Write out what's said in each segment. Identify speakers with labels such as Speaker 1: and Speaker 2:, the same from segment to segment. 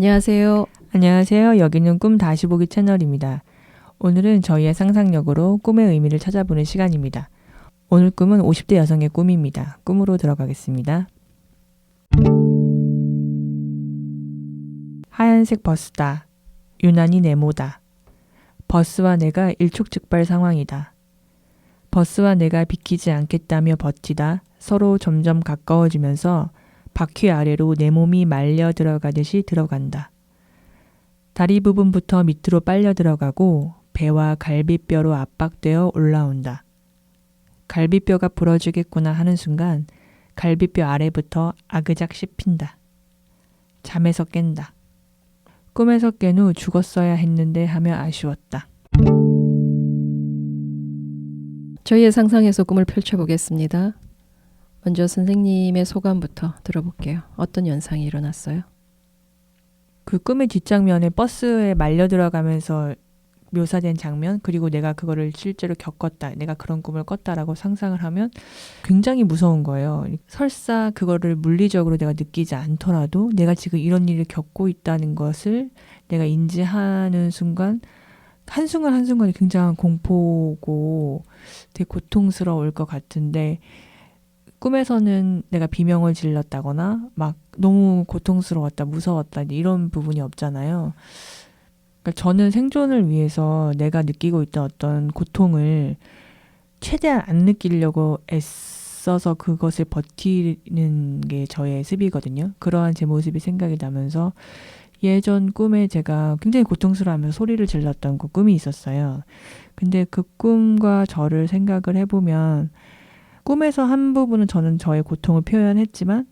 Speaker 1: 안녕하세요.
Speaker 2: 안녕하세요. 여기는 꿈 다시 보기 채널입니다. 오늘은 저희의 상상력으로 꿈의 의미를 찾아보는 시간입니다. 오늘 꿈은 50대 여성의 꿈입니다. 꿈으로 들어가겠습니다. 하얀색 버스다. 유난히 네모다. 버스와 내가 일촉즉발 상황이다. 버스와 내가 비키지 않겠다며 버티다 서로 점점 가까워지면서 바퀴 아래로 내 몸이 말려 들어가듯이 들어간다. 다리 부분부터 밑으로 빨려 들어가고 배와 갈비뼈로 압박되어 올라온다. 갈비뼈가 부러지겠구나 하는 순간 갈비뼈 아래부터 아그작 씹힌다. 잠에서 깬다. 꿈에서 깬 후 죽었어야 했는데 하며 아쉬웠다.
Speaker 1: 저희의 상상에서 꿈을 펼쳐보겠습니다. 먼저 선생님의 소감부터 들어볼게요. 어떤 현상이 일어났어요?
Speaker 2: 그 꿈의 뒷장면에 버스에 말려 들어가면서 묘사된 장면, 그리고 내가 그거를 실제로 겪었다, 내가 그런 꿈을 꿨다라고 상상을 하면 굉장히 무서운 거예요. 설사 그거를 물리적으로 내가 느끼지 않더라도 내가 지금 이런 일을 겪고 있다는 것을 내가 인지하는 순간 한순간 한순간이 굉장한 공포고 되게 고통스러울 것 같은데, 꿈에서는 내가 비명을 질렀다거나 막 너무 고통스러웠다, 무서웠다 이런 부분이 없잖아요. 그러니까 저는 생존을 위해서 내가 느끼고 있던 어떤 고통을 최대한 안 느끼려고 애써서 그것을 버티는 게 저의 습이거든요. 그러한 제 모습이 생각이 나면서 예전 꿈에 제가 굉장히 고통스러워하면서 소리를 질렀던 그 꿈이 있었어요. 근데 그 꿈과 저를 생각을 해보면 꿈에서 한 부분은 저는 저의 고통을 표현했지만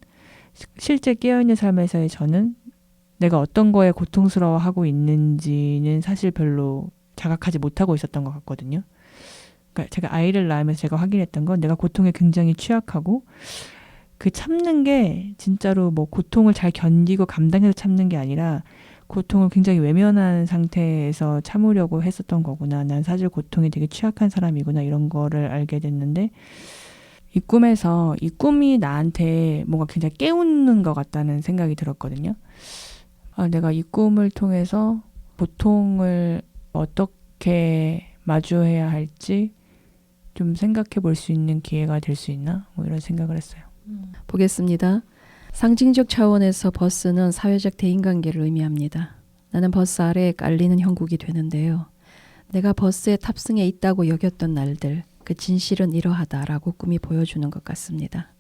Speaker 2: 실제 깨어있는 삶에서의 저는 내가 어떤 거에 고통스러워하고 있는지는 사실 별로 자각하지 못하고 있었던 것 같거든요. 그러니까 제가 아이를 낳으면서 제가 확인했던 건 내가 고통에 굉장히 취약하고 그 참는 게 진짜로 뭐 고통을 잘 견디고 감당해서 참는 게 아니라 고통을 굉장히 외면한 상태에서 참으려고 했었던 거구나. 난 사실 고통에 되게 취약한 사람이구나. 이런 거를 알게 됐는데 이 꿈에서 이 꿈이 나한테 뭔가 굉장히 깨우는 것 같다는 생각이 들었거든요. 내가 이 꿈을 통해서 고통을 어떻게 마주해야 할지 좀 생각해 볼 수 있는 기회가 될 수 있나? 뭐 이런 생각을 했어요.
Speaker 1: 보겠습니다. 상징적 차원에서 버스는 사회적 대인관계를 의미합니다. 나는 버스 아래에 깔리는 형국이 되는데요. 내가 버스에 탑승해 있다고 여겼던 날들, 그 진실은 이러하다라고 꿈이 보여주는 것 같습니다.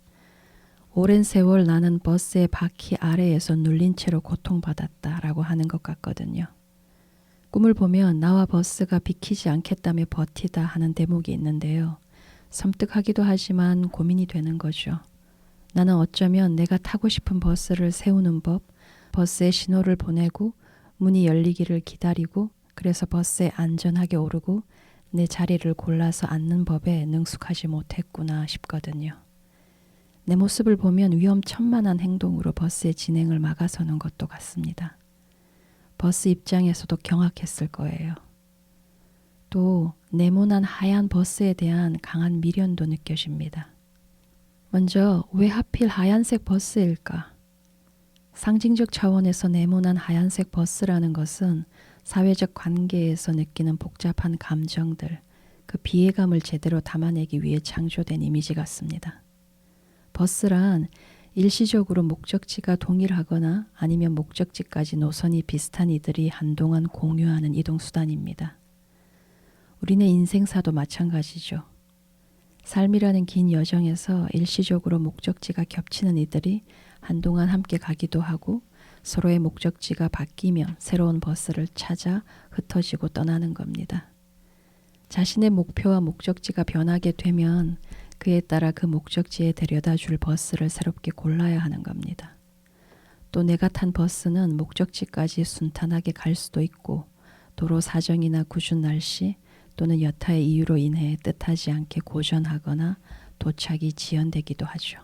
Speaker 1: 오랜 세월 나는 버스의 바퀴 아래에서 눌린 채로 고통받았다라고 하는 것 같거든요. 꿈을 보면 나와 버스가 비키지 않겠다며 버티다 하는 대목이 있는데요. 섬뜩하기도 하지만 고민이 되는 거죠. 나는 어쩌면 내가 타고 싶은 버스를 세우는 법, 버스에 신호를 보내고 문이 열리기를 기다리고 그래서 버스에 안전하게 오르고 내 자리를 골라서 앉는 법에 능숙하지 못했구나 싶거든요. 내 모습을 보면 위험천만한 행동으로 버스의 진행을 막아서는 것도 같습니다. 버스 입장에서도 경악했을 거예요. 또 네모난 하얀 버스에 대한 강한 미련도 느껴집니다. 먼저 왜 하필 하얀색 버스일까? 상징적 차원에서 네모난 하얀색 버스라는 것은 사회적 관계에서 느끼는 복잡한 감정들, 그 비애감을 제대로 담아내기 위해 창조된 이미지 같습니다. 버스란 일시적으로 목적지가 동일하거나 아니면 목적지까지 노선이 비슷한 이들이 한동안 공유하는 이동수단입니다. 우리네 인생사도 마찬가지죠. 삶이라는 긴 여정에서 일시적으로 목적지가 겹치는 이들이 한동안 함께 가기도 하고 서로의 목적지가 바뀌면 새로운 버스를 찾아 흩어지고 떠나는 겁니다. 자신의 목표와 목적지가 변하게 되면 그에 따라 그 목적지에 데려다 줄 버스를 새롭게 골라야 하는 겁니다. 또 내가 탄 버스는 목적지까지 순탄하게 갈 수도 있고 도로 사정이나 궂은 날씨 또는 여타의 이유로 인해 뜻하지 않게 고전하거나 도착이 지연되기도 하죠.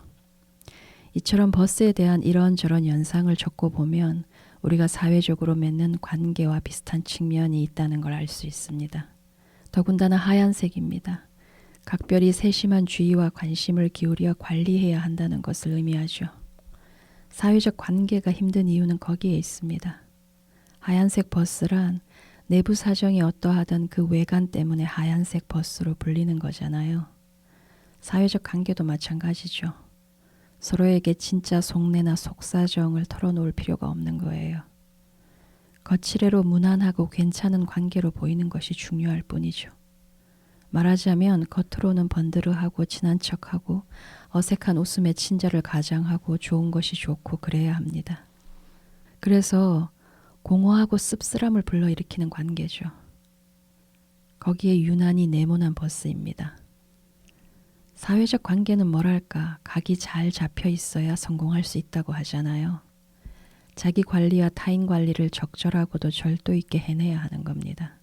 Speaker 1: 이처럼 버스에 대한 이런저런 현상을 적고 보면 우리가 사회적으로 맺는 관계와 비슷한 측면이 있다는 걸 알 수 있습니다. 더군다나 하얀색입니다. 각별히 세심한 주의와 관심을 기울여 관리해야 한다는 것을 의미하죠. 사회적 관계가 힘든 이유는 거기에 있습니다. 하얀색 버스란 내부 사정이 어떠하든 그 외관 때문에 하얀색 버스로 불리는 거잖아요. 사회적 관계도 마찬가지죠. 서로에게 진짜 속내나 속사정을 털어놓을 필요가 없는 거예요. 거칠애로 무난하고 괜찮은 관계로 보이는 것이 중요할 뿐이죠. 말하자면 겉으로는 번드르하고 친한 척하고 어색한 웃음에 친절을 가장하고 좋은 것이 좋고 그래야 합니다. 그래서 공허하고 씁쓸함을 불러일으키는 관계죠. 거기에 유난히 네모난 버스입니다. 사회적 관계는 뭐랄까 각이 잘 잡혀 있어야 성공할 수 있다고 하잖아요. 자기 관리와 타인 관리를 적절하고도 절도 있게 해내야 하는 겁니다.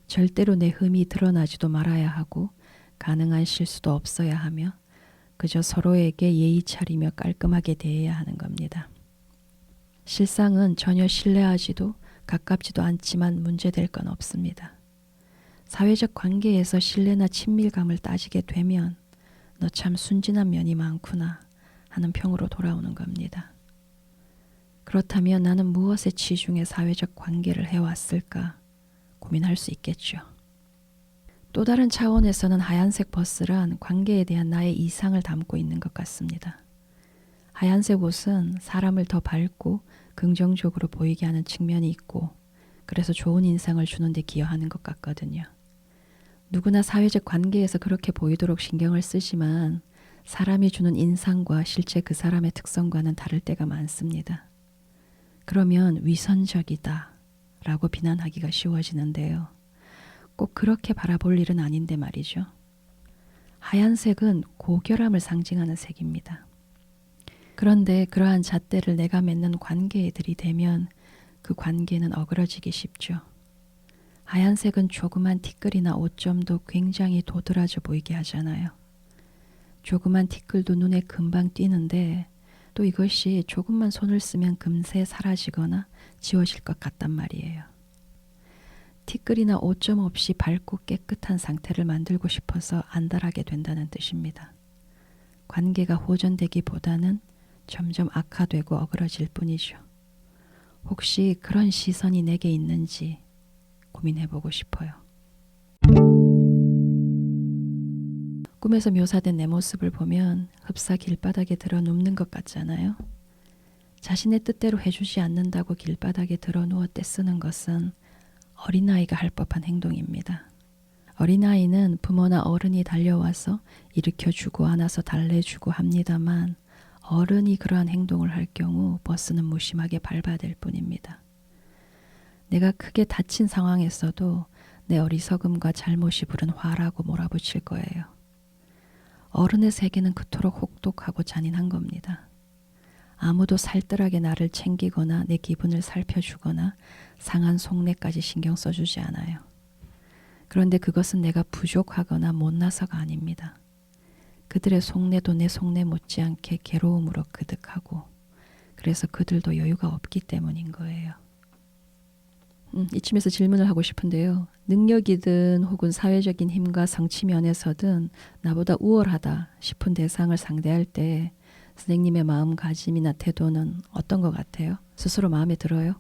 Speaker 1: 절대로 내 흠이 드러나지도 말아야 하고 가능한 실수도 없어야 하며 그저 서로에게 예의 차리며 깔끔하게 대해야 하는 겁니다. 실상은 전혀 신뢰하지도 가깝지도 않지만 문제될 건 없습니다. 사회적 관계에서 신뢰나 친밀감을 따지게 되면 너 참 순진한 면이 많구나 하는 평으로 돌아오는 겁니다. 그렇다면 나는 무엇에 치중해 사회적 관계를 해왔을까 고민할 수 있겠죠. 또 다른 차원에서는 하얀색 버스란 관계에 대한 나의 이상을 담고 있는 것 같습니다. 하얀색 옷은 사람을 더 밝고 긍정적으로 보이게 하는 측면이 있고 그래서 좋은 인상을 주는 데 기여하는 것 같거든요. 누구나 사회적 관계에서 그렇게 보이도록 신경을 쓰지만 사람이 주는 인상과 실제 그 사람의 특성과는 다를 때가 많습니다. 그러면 위선적이다 라고 비난하기가 쉬워지는데요. 꼭 그렇게 바라볼 일은 아닌데 말이죠. 하얀색은 고결함을 상징하는 색입니다. 그런데 그러한 잣대를 내가 맺는 관계에 들이대면 그 관계는 어그러지기 쉽죠. 하얀색은 조그만 티끌이나 오점도 굉장히 도드라져 보이게 하잖아요. 조그만 티끌도 눈에 금방 띄는데 또 이것이 조금만 손을 쓰면 금세 사라지거나 지워질 것 같단 말이에요. 티끌이나 오점 없이 밝고 깨끗한 상태를 만들고 싶어서 안달하게 된다는 뜻입니다. 관계가 호전되기보다는 점점 악화되고 어그러질 뿐이죠. 혹시 그런 시선이 내게 있는지 고민해보고 싶어요. 꿈에서 묘사된 내 모습을 보면 흡사 길바닥에 들어 눕는 것 같잖아요. 자신의 뜻대로 해주지 않는다고 길바닥에 들어 누워 떼쓰는 것은 어린아이가 할 법한 행동입니다. 어린아이는 부모나 어른이 달려와서 일으켜주고 안아서 달래주고 합니다만 어른이 그러한 행동을 할 경우 버스는 무심하게 밟아댈 뿐입니다. 내가 크게 다친 상황에서도 내 어리석음과 잘못이 부른 화라고 몰아붙일 거예요. 어른의 세계는 그토록 혹독하고 잔인한 겁니다. 아무도 살뜰하게 나를 챙기거나 내 기분을 살펴주거나 상한 속내까지 신경 써주지 않아요. 그런데 그것은 내가 부족하거나 못나서가 아닙니다. 그들의 속내도 내 속내 못지않게 괴로움으로 그득하고 그래서 그들도 여유가 없기 때문인 거예요. 이쯤에서 질문을 하고 싶은데요. 능력이든 혹은 사회적인 힘과 성취 면에서든 나보다 우월하다 싶은 대상을 상대할 때 선생님의 마음가짐이나 태도는 어떤 것 같아요? 스스로 마음에 들어요?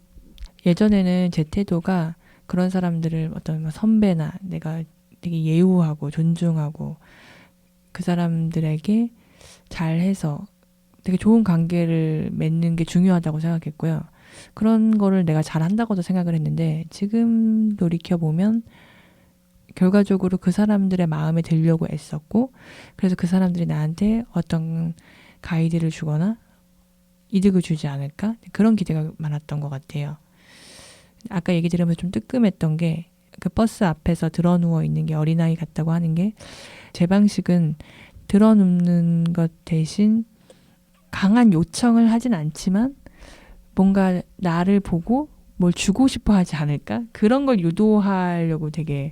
Speaker 2: 예전에는 제 태도가 그런 사람들을 어떤 선배나 내가 되게 예우하고 존중하고 그 사람들에게 잘해서 되게 좋은 관계를 맺는 게 중요하다고 생각했고요. 그런 거를 내가 잘한다고도 생각을 했는데 지금 돌이켜보면 결과적으로 그 사람들의 마음에 들려고 애썼고 그래서 그 사람들이 나한테 어떤 가이드를 주거나 이득을 주지 않을까? 그런 기대가 많았던 것 같아요. 아까 얘기 들으면서 좀 뜨끔했던 게 그 버스 앞에서 드러누워 있는 게 어린아이 같다고 하는 게 제 방식은 드러눕는 것 대신 강한 요청을 하진 않지만 뭔가 나를 보고 뭘 주고 싶어 하지 않을까? 그런 걸 유도하려고 되게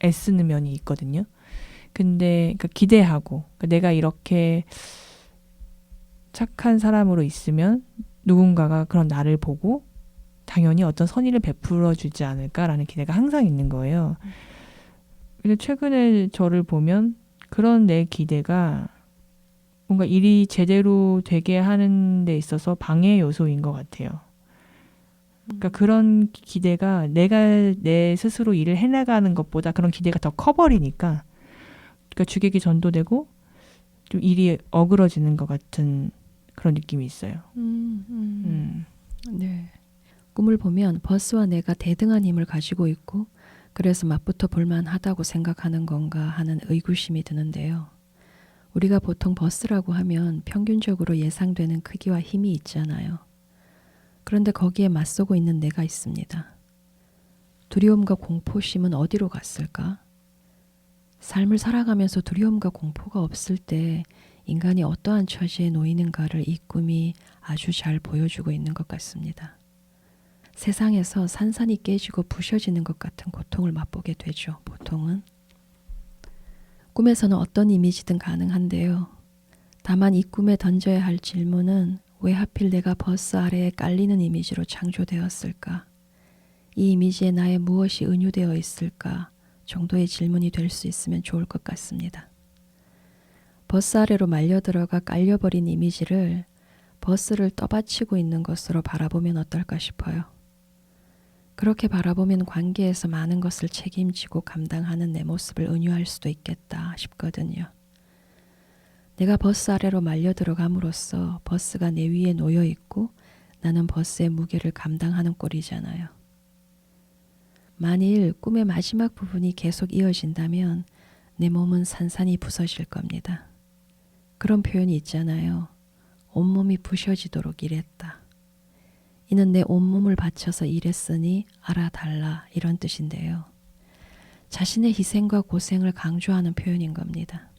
Speaker 2: 애쓰는 면이 있거든요. 근데 그러니까 기대하고 그러니까 내가 이렇게 착한 사람으로 있으면 누군가가 그런 나를 보고 당연히 어떤 선의를 베풀어 주지 않을까라는 기대가 항상 있는 거예요. 근데 최근에 저를 보면 그런 내 기대가 뭔가 일이 제대로 되게 하는 데 있어서 방해 요소인 것 같아요. 그러니까 그런 기대가 내가 내 스스로 일을 해나가는 것보다 그런 기대가 더 커버리니까 그러니까 주객이 전도되고 좀 일이 어그러지는 것 같은 그런 느낌이 있어요.
Speaker 1: 네. 꿈을 보면 버스와 내가 대등한 힘을 가지고 있고 그래서 맞붙어 볼만하다고 생각하는 건가 하는 의구심이 드는데요. 우리가 보통 버스라고 하면 평균적으로 예상되는 크기와 힘이 있잖아요. 그런데 거기에 맞서고 있는 내가 있습니다. 두려움과 공포심은 어디로 갔을까? 삶을 살아가면서 두려움과 공포가 없을 때 인간이 어떠한 처지에 놓이는가를 이 꿈이 아주 잘 보여주고 있는 것 같습니다. 세상에서 산산이 깨지고 부셔지는 것 같은 고통을 맛보게 되죠. 보통은. 꿈에서는 어떤 이미지든 가능한데요. 다만 이 꿈에 던져야 할 질문은 왜 하필 내가 버스 아래에 깔리는 이미지로 창조되었을까? 이 이미지에 나의 무엇이 은유되어 있을까? 정도의 질문이 될 수 있으면 좋을 것 같습니다. 버스 아래로 말려 들어가 깔려버린 이미지를 버스를 떠받치고 있는 것으로 바라보면 어떨까 싶어요. 그렇게 바라보면 관계에서 많은 것을 책임지고 감당하는 내 모습을 은유할 수도 있겠다 싶거든요. 내가 버스 아래로 말려 들어감으로써 버스가 내 위에 놓여 있고 나는 버스의 무게를 감당하는 꼴이잖아요. 만일 꿈의 마지막 부분이 계속 이어진다면 내 몸은 산산이 부서질 겁니다. 그런 표현이 있잖아요. 온몸이 부셔지도록 일했다. 이는 내 온몸을 바쳐서 일했으니 알아달라 이런 뜻인데요. 자신의 희생과 고생을 강조하는 표현인 겁니다.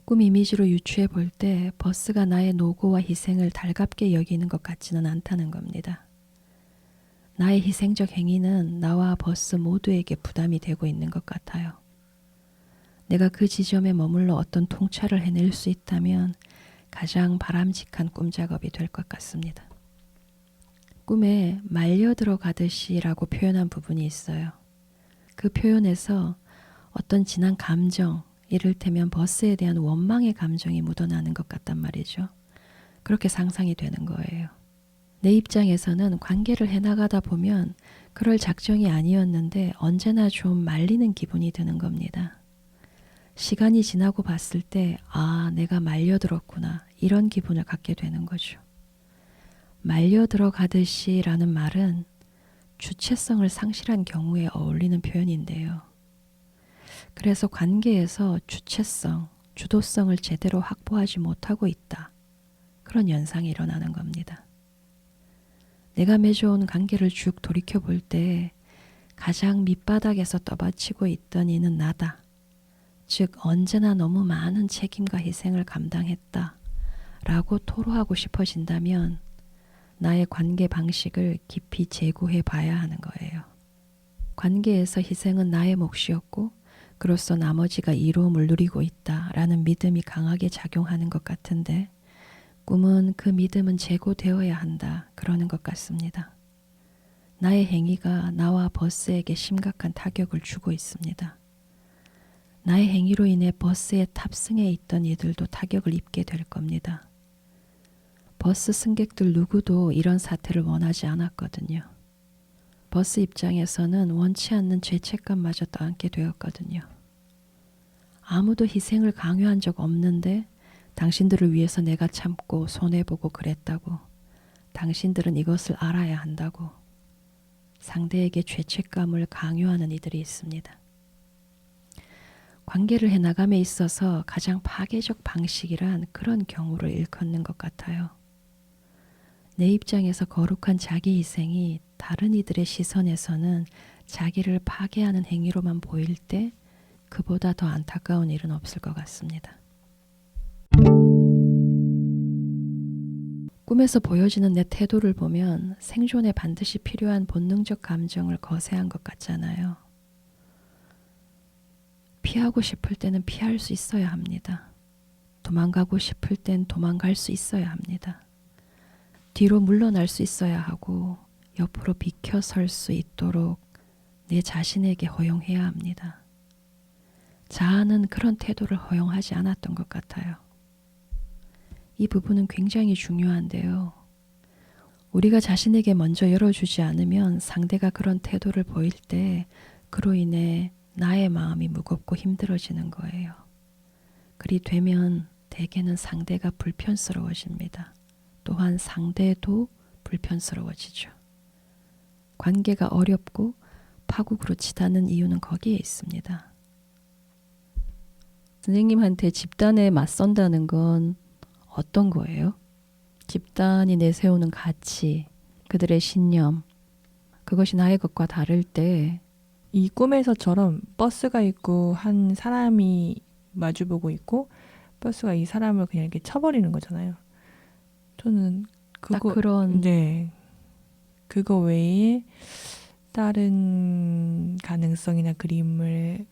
Speaker 1: 꿈 이미지로 유추해 볼 때 버스가 나의 노고와 희생을 달갑게 여기는 것 같지는 않다는 겁니다. 나의 희생적 행위는 나와 버스 모두에게 부담이 되고 있는 것 같아요. 내가 그 지점에 머물러 어떤 통찰을 해낼 수 있다면 가장 바람직한 꿈작업이 될 것 같습니다. 꿈에 말려 들어가듯이라고 표현한 부분이 있어요. 그 표현에서 어떤 진한 감정, 이를테면 버스에 대한 원망의 감정이 묻어나는 것 같단 말이죠. 그렇게 상상이 되는 거예요. 내 입장에서는 관계를 해나가다 보면 그럴 작정이 아니었는데 언제나 좀 말리는 기분이 드는 겁니다. 시간이 지나고 봤을 때 아, 내가 말려들었구나 이런 기분을 갖게 되는 거죠. 말려들어가듯이 라는 말은 주체성을 상실한 경우에 어울리는 표현인데요. 그래서 관계에서 주체성, 주도성을 제대로 확보하지 못하고 있다. 그런 현상이 일어나는 겁니다. 내가 맺어온 관계를 쭉 돌이켜볼 때 가장 밑바닥에서 떠받치고 있던 이는 나다. 즉 언제나 너무 많은 책임과 희생을 감당했다. 라고 토로하고 싶어진다면 나의 관계 방식을 깊이 재고해 봐야 하는 거예요. 관계에서 희생은 나의 몫이었고 그로써 나머지가 이로움을 누리고 있다라는 믿음이 강하게 작용하는 것 같은데 꿈은 그 믿음은 재고되어야 한다 그러는 것 같습니다. 나의 행위가 나와 버스에게 심각한 타격을 주고 있습니다. 나의 행위로 인해 버스에 탑승해 있던 이들도 타격을 입게 될 겁니다. 버스 승객들 누구도 이런 사태를 원하지 않았거든요. 버스 입장에서는 원치 않는 죄책감마저 떠안게 되었거든요. 아무도 희생을 강요한 적 없는데 당신들을 위해서 내가 참고 손해보고 그랬다고. 당신들은 이것을 알아야 한다고. 상대에게 죄책감을 강요하는 이들이 있습니다. 관계를 해나감에 있어서 가장 파괴적 방식이란 그런 경우를 일컫는 것 같아요. 내 입장에서 거룩한 자기 희생이 다른 이들의 시선에서는 자기를 파괴하는 행위로만 보일 때 그보다 더 안타까운 일은 없을 것 같습니다. 꿈에서 보여지는 내 태도를 보면 생존에 반드시 필요한 본능적 감정을 거세한 것 같잖아요. 피하고 싶을 때는 피할 수 있어야 합니다. 도망가고 싶을 땐 도망갈 수 있어야 합니다. 뒤로 물러날 수 있어야 하고 옆으로 비켜설 수 있도록 내 자신에게 허용해야 합니다. 자아는 그런 태도를 허용하지 않았던 것 같아요. 이 부분은 굉장히 중요한데요. 우리가 자신에게 먼저 열어주지 않으면 상대가 그런 태도를 보일 때 그로 인해 나의 마음이 무겁고 힘들어지는 거예요. 그리 되면 대개는 상대가 불편스러워집니다. 또한 상대도 불편스러워지죠. 관계가 어렵고 파국으로 치닫는 이유는 거기에 있습니다. 선생님한테 집단에 맞선다는 건 어떤 거예요? 집단이 내세우는 가치, 그들의 신념, 그것이 나의 것과 다를 때
Speaker 2: 이 꿈에서처럼 버스가 있고 한 사람이 마주보고 있고 버스가 이 사람을 그냥 이렇게 쳐버리는 거잖아요. 저는
Speaker 1: 딱
Speaker 2: 그거
Speaker 1: 그런
Speaker 2: 네. 그거 외에 다른 가능성이나 그림을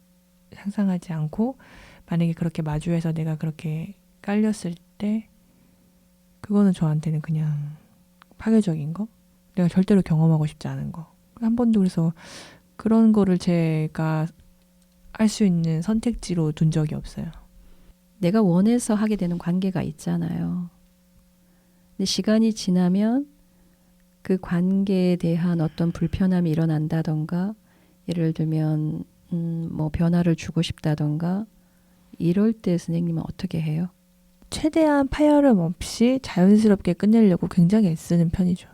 Speaker 2: 상상하지 않고 만약에 그렇게 마주해서 내가 그렇게 깔렸을 때 그거는 저한테는 그냥 파괴적인 거? 내가 절대로 경험하고 싶지 않은 거. 한 번도 그래서 그런 거를 제가 할 수 있는 선택지로 둔 적이 없어요.
Speaker 1: 내가 원해서 하게 되는 관계가 있잖아요. 근데 시간이 지나면 그 관계에 대한 어떤 불편함이 일어난다던가 예를 들면 뭐 변화를 주고 싶다던가 이럴 때 선생님은 어떻게 해요?
Speaker 2: 최대한 파열음 없이 자연스럽게 끝내려고 굉장히 애쓰는 편이죠.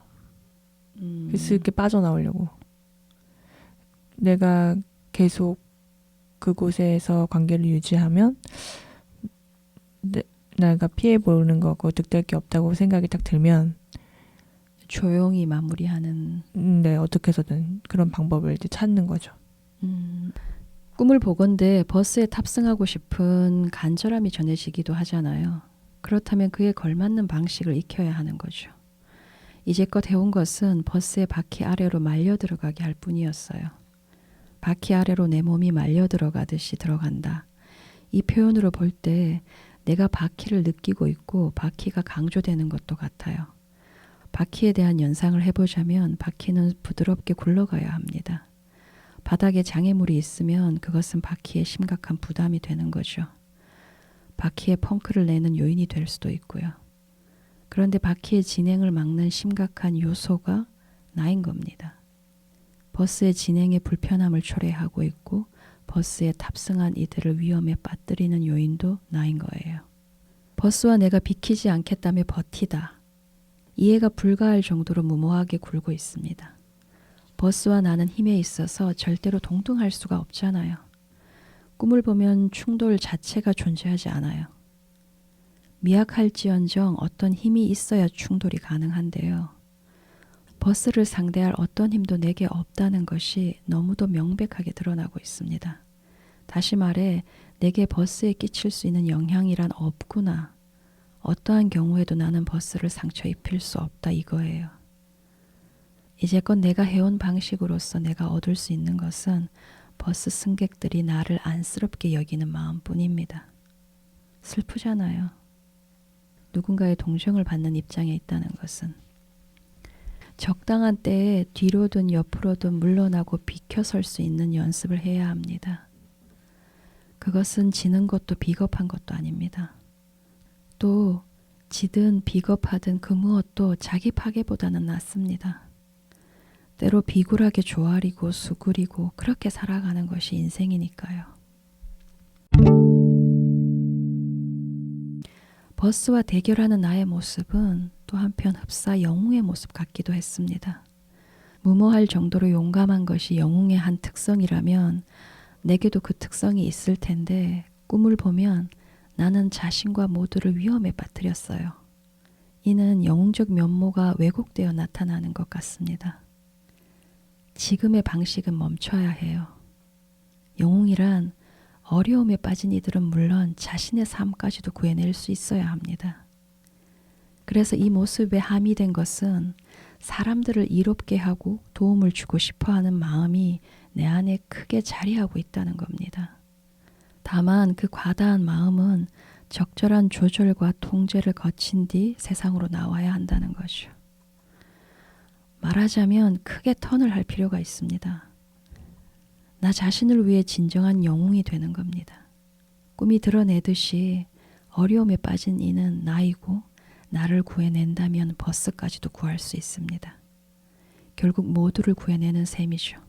Speaker 2: 슬게 빠져나오려고. 내가 계속 그곳에서 관계를 유지하면 내가 피해보는 거고 득될 게 없다고 생각이 딱 들면
Speaker 1: 조용히 마무리하는
Speaker 2: 네, 어떻게 해서든 그런 방법을 이제 찾는 거죠.
Speaker 1: 꿈을 보건대 버스에 탑승하고 싶은 간절함이 전해지기도 하잖아요. 그렇다면 그에 걸맞는 방식을 익혀야 하는 거죠. 이제껏 해온 것은 버스의 바퀴 아래로 말려 들어가게 할 뿐이었어요. 바퀴 아래로 내 몸이 말려 들어가듯이 들어간다. 이 표현으로 볼 때 내가 바퀴를 느끼고 있고 바퀴가 강조되는 것도 같아요. 바퀴에 대한 연상을 해보자면 바퀴는 부드럽게 굴러가야 합니다. 바닥에 장애물이 있으면 그것은 바퀴에 심각한 부담이 되는 거죠. 바퀴에 펑크를 내는 요인이 될 수도 있고요. 그런데 바퀴의 진행을 막는 심각한 요소가 나인 겁니다. 버스의 진행에 불편함을 초래하고 있고 버스에 탑승한 이들을 위험에 빠뜨리는 요인도 나인 거예요. 버스와 내가 비키지 않겠다며 버티다. 이해가 불가할 정도로 무모하게 굴고 있습니다. 버스와 나는 힘에 있어서 절대로 동등할 수가 없잖아요. 꿈을 보면 충돌 자체가 존재하지 않아요. 미약할지언정 어떤 힘이 있어야 충돌이 가능한데요. 버스를 상대할 어떤 힘도 내게 없다는 것이 너무도 명백하게 드러나고 있습니다. 다시 말해 내게 버스에 끼칠 수 있는 영향이란 없구나. 어떠한 경우에도 나는 버스를 상처 입힐 수 없다 이거예요. 이제껏 내가 해온 방식으로서 내가 얻을 수 있는 것은 버스 승객들이 나를 안쓰럽게 여기는 마음뿐입니다. 슬프잖아요. 누군가의 동정을 받는 입장에 있다는 것은. 적당한 때에 뒤로든 옆으로든 물러나고 비켜설 수 있는 연습을 해야 합니다. 그것은 지는 것도 비겁한 것도 아닙니다. 또 지든 비겁하든 그 무엇도 자기 파괴보다는 낫습니다. 때로 비굴하게 조아리고 수그리고 그렇게 살아가는 것이 인생이니까요. 버스와 대결하는 나의 모습은 또 한편 흡사 영웅의 모습 같기도 했습니다. 무모할 정도로 용감한 것이 영웅의 한 특성이라면 내게도 그 특성이 있을 텐데 꿈을 보면 나는 자신과 모두를 위험에 빠뜨렸어요. 이는 영웅적 면모가 왜곡되어 나타나는 것 같습니다. 지금의 방식은 멈춰야 해요. 영웅이란 어려움에 빠진 이들은 물론 자신의 삶까지도 구해낼 수 있어야 합니다. 그래서 이 모습에 함의된 것은 사람들을 이롭게 하고 도움을 주고 싶어하는 마음이 내 안에 크게 자리하고 있다는 겁니다. 다만 그 과다한 마음은 적절한 조절과 통제를 거친 뒤 세상으로 나와야 한다는 거죠. 말하자면 크게 턴을 할 필요가 있습니다. 나 자신을 위해 진정한 영웅이 되는 겁니다. 꿈이 드러내듯이 어려움에 빠진 이는 나이고 나를 구해낸다면 버스까지도 구할 수 있습니다. 결국 모두를 구해내는 셈이죠.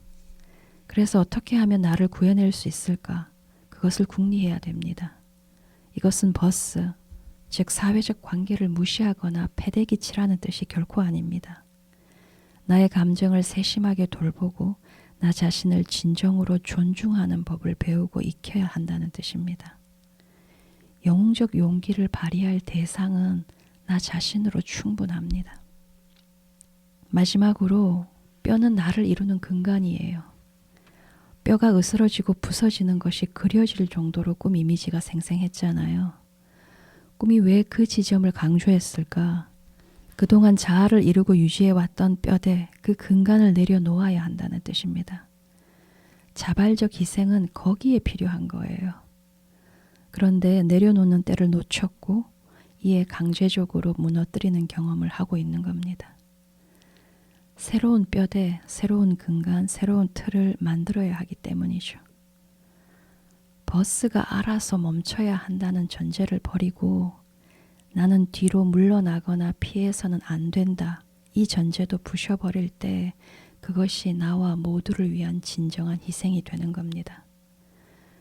Speaker 1: 그래서 어떻게 하면 나를 구해낼 수 있을까? 그것을 궁리해야 됩니다. 이것은 버스, 즉 사회적 관계를 무시하거나 패대기 치라는 뜻이 결코 아닙니다. 나의 감정을 세심하게 돌보고 나 자신을 진정으로 존중하는 법을 배우고 익혀야 한다는 뜻입니다. 영웅적 용기를 발휘할 대상은 나 자신으로 충분합니다. 마지막으로 뼈는 나를 이루는 근간이에요. 뼈가 으스러지고 부서지는 것이 그려질 정도로 꿈 이미지가 생생했잖아요. 꿈이 왜 그 지점을 강조했을까? 그동안 자아를 이루고 유지해왔던 뼈대, 그 근간을 내려놓아야 한다는 뜻입니다. 자발적 희생은 거기에 필요한 거예요. 그런데 내려놓는 때를 놓쳤고 이에 강제적으로 무너뜨리는 경험을 하고 있는 겁니다. 새로운 뼈대, 새로운 근간, 새로운 틀을 만들어야 하기 때문이죠. 버스가 알아서 멈춰야 한다는 전제를 버리고 나는 뒤로 물러나거나 피해서는 안 된다. 이 전제도 부셔버릴 때 그것이 나와 모두를 위한 진정한 희생이 되는 겁니다.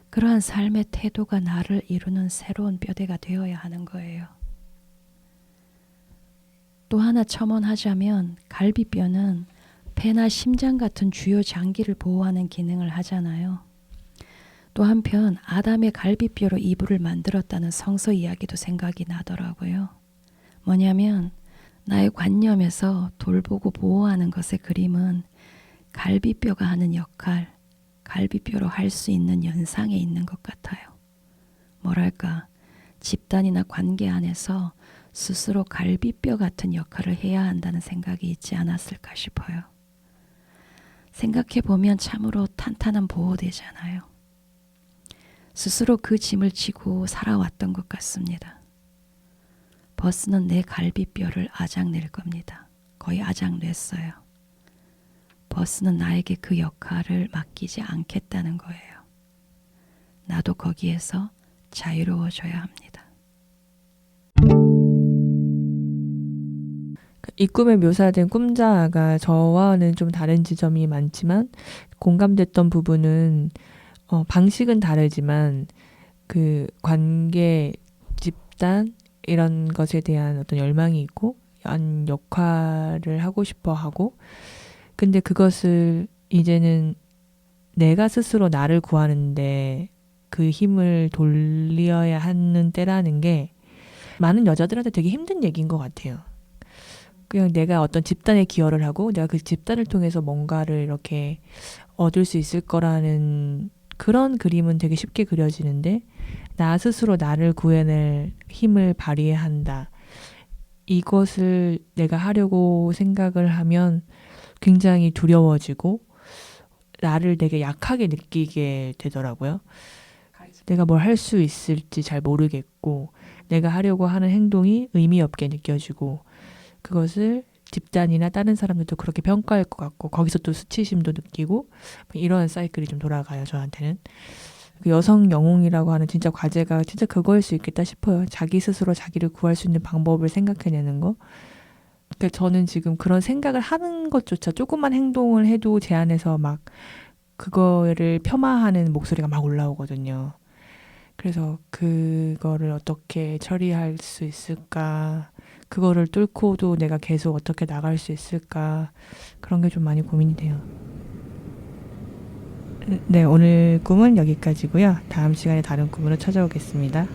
Speaker 1: 그러한 삶의 태도가 나를 이루는 새로운 뼈대가 되어야 하는 거예요. 또 하나 첨언하자면 갈비뼈는 폐나 심장 같은 주요 장기를 보호하는 기능을 하잖아요. 또 한편 아담의 갈비뼈로 이불을 만들었다는 성서 이야기도 생각이 나더라고요. 뭐냐면 나의 관념에서 돌보고 보호하는 것의 그림은 갈비뼈가 하는 역할, 갈비뼈로 할 수 있는 연상에 있는 것 같아요. 뭐랄까, 집단이나 관계 안에서 스스로 갈비뼈 같은 역할을 해야 한다는 생각이 있지 않았을까 싶어요. 생각해보면 참으로 탄탄한 보호대잖아요. 스스로 그 짐을 지고 살아왔던 것 같습니다. 버스는 내 갈비뼈를 아작낼 겁니다. 거의 아작냈어요. 버스는 나에게 그 역할을 맡기지 않겠다는 거예요. 나도 거기에서 자유로워져야 합니다.
Speaker 2: 이 꿈에 묘사된 꿈자아가 저와는 좀 다른 지점이 많지만 공감됐던 부분은 방식은 다르지만 그 관계, 집단 이런 것에 대한 어떤 열망이 있고 한 역할을 하고 싶어 하고 근데 그것을 이제는 내가 스스로 나를 구하는데 그 힘을 돌려야 하는 때라는 게 많은 여자들한테 되게 힘든 얘기인 것 같아요. 그냥 내가 어떤 집단에 기여를 하고 내가 그 집단을 통해서 뭔가를 이렇게 얻을 수 있을 거라는 그런 그림은 되게 쉽게 그려지는데 나 스스로 나를 구해낼 힘을 발휘해야 한다. 이것을 내가 하려고 생각을 하면 굉장히 두려워지고 나를 되게 약하게 느끼게 되더라고요. 내가 뭘 할 수 있을지 잘 모르겠고 내가 하려고 하는 행동이 의미 없게 느껴지고 그것을 집단이나 다른 사람들도 그렇게 평가할 것 같고 거기서 또 수치심도 느끼고 이런 사이클이 좀 돌아가요. 저한테는. 그 여성 영웅이라고 하는 진짜 과제가 진짜 그거일 수 있겠다 싶어요. 자기 스스로 자기를 구할 수 있는 방법을 생각해내는 거. 그러니까 저는 지금 그런 생각을 하는 것조차 조금만 행동을 해도 제 안에서 막 그거를 폄하하는 목소리가 막 올라오거든요. 그래서 그거를 어떻게 처리할 수 있을까? 그거를 뚫고도 내가 계속 어떻게 나갈 수 있을까? 그런 게 좀 많이 고민이 돼요. 네, 오늘 꿈은 여기까지고요. 다음 시간에 다른 꿈으로 찾아오겠습니다.